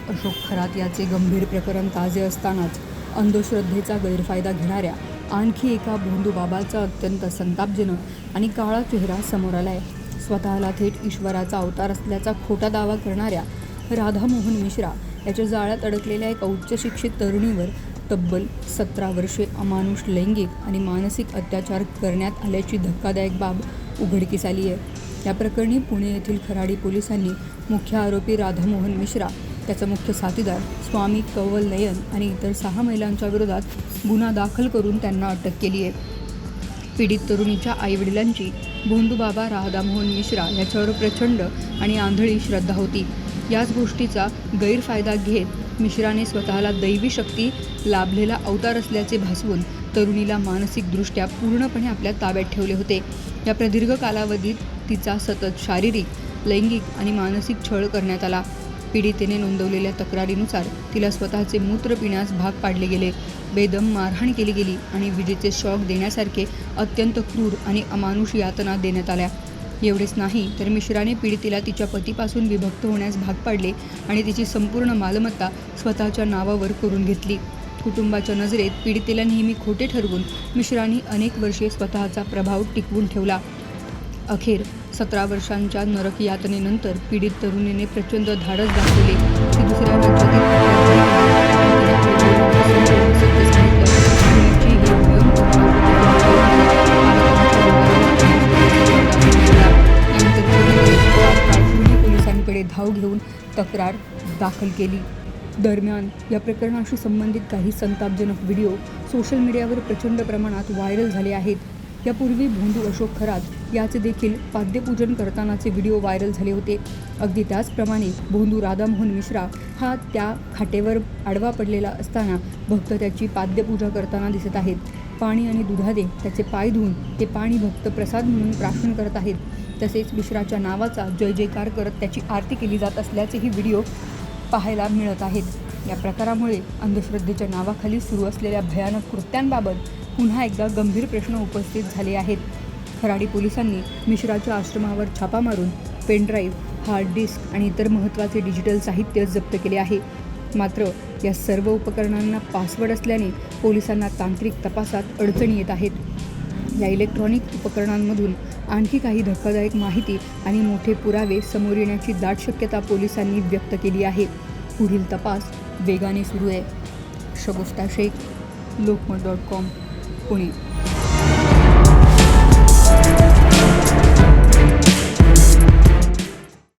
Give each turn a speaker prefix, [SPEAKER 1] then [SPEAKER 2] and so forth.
[SPEAKER 1] अशोक खरात याचे गंभीर प्रकरण ताजे असतानाच अंधश्रद्धेचा गैरफायदा घेणाऱ्या आणखी एका भोंदू बाबाचा अत्यंत संतापजनक आणि काळा चेहरा समोर आला आहे। स्वतःला थेट ईश्वराचा अवतार असल्याचा खोटा दावा करणाऱ्या राधामोहन मिश्रा याच्या जाळ्यात अडकलेल्या एका उच्च शिक्षित तरुणीवर तब्बल 17 वर्षे अमानुष लैंगिक आणि मानसिक अत्याचार करण्यात आल्याची धक्कादायक बाब उघडकीस आली आहे। या प्रकरणी पुणे येथील खराडी पोलिसांनी मुख्य आरोपी राधामोहन मिश्रा, त्याचा मुख्य साथीदार स्वामी कंवल नयन आणि इतर 6 महिलांच्या विरोधात गुन्हा दाखल करून त्यांना अटक केली आहे। पीडित तरुणीच्या आईवडिलांची भोंदू बाबा राधामोहन मिश्रा याच्यावर प्रचंड आणि आंधळी श्रद्धा होती। याच गोष्टीचा गैरफायदा घेत मिश्राने स्वतःला दैवी शक्ती लाभलेला अवतार असल्याचे भासवून तरुणीला मानसिकदृष्ट्या पूर्णपणे आपल्या ताब्यात ठेवले होते। या प्रदीर्घ कालावधीत तिचा सतत शारीरिक, लैंगिक आणि मानसिक छळ करण्यात आला। पीडितेने नोंदवलेल्या तक्रारीनुसार तिला स्वतःचे मूत्र पिण्यास भाग पाडले गेले, बेदम मारहाण केली गेली आणि विजेचे शॉक देण्यासारखे अत्यंत क्रूर आणि अमानुष यातना देण्यात आल्या। एवढेच नाही तर मिश्राने पीडितेला तिच्या पतीपासून विभक्त होण्यास भाग पाडले आणि तिची संपूर्ण मालमत्ता स्वतःच्या नावावर करून घेतली। कुटुंबाच्या नजरेत पीडितेला नेहमी खोटे ठरवून मिश्राने अनेक वर्षे स्वतःचा प्रभाव टिकवून ठेवला। अखेर 17 वर्षांच्या नरक यातनेनंतर पीडित तरुणीने प्रचंड धाडस दाखवले। ती दुसऱ्या पोलिसांकडे धाव घेऊन तक्रार दाखल केली। दरम्यान या प्रकरणाशी संबंधित काही संतापजनक व्हिडिओ सोशल मीडियावर प्रचंड प्रमाणात व्हायरल झाले आहेत। यापूर्वी भोंदू अशोक खरात याचे देखील पाद्यपूजन करतानाचे व्हिडिओ व्हायरल झाले होते। अगदी त्याचप्रमाणे भोंदू राधामोहन मिश्रा हा त्या खाटेवर आडवा पडलेला असताना भक्त त्याची पाद्यपूजा करताना दिसत आहेत। पाणी आणि दुधाने त्याचे पाय धुवून ते पाणी भक्त प्रसाद म्हणून प्राशन करत आहेत। तसेच मिश्राच्या नावाचा जय जयकार करत त्याची आरती केली जात असल्याचेही व्हिडिओ पाहायला मिळत आहेत। या प्रकारामुळे अंधश्रद्धेच्या नावाखाली सुरू असलेल्या भयानक कृत्यांबाबत पुन्हा एकदा गंभीर प्रश्न उपस्थित झाले आहेत। खराडी पोलिसांनी मिश्राच्या आश्रमावर छापा मारून पेनड्राईव्ह, हार्ड डिस्क आणि इतर महत्त्वाचे डिजिटल साहित्य जप्त केले आहे। मात्र या सर्व उपकरणांना पासवर्ड असल्याने पोलिसांना तांत्रिक तपासात अडचणी येत आहेत। या इलेक्ट्रॉनिक उपकरणांमधून आणखी काही धक्कादायक माहिती आणि मोठे पुरावे समोर येण्याची दाट शक्यता पोलिसांनी व्यक्त केली आहे। पुढील तपास वेगाने सुरू आहे। शगुफ्ता शेख, लोकमत.com, पुणे।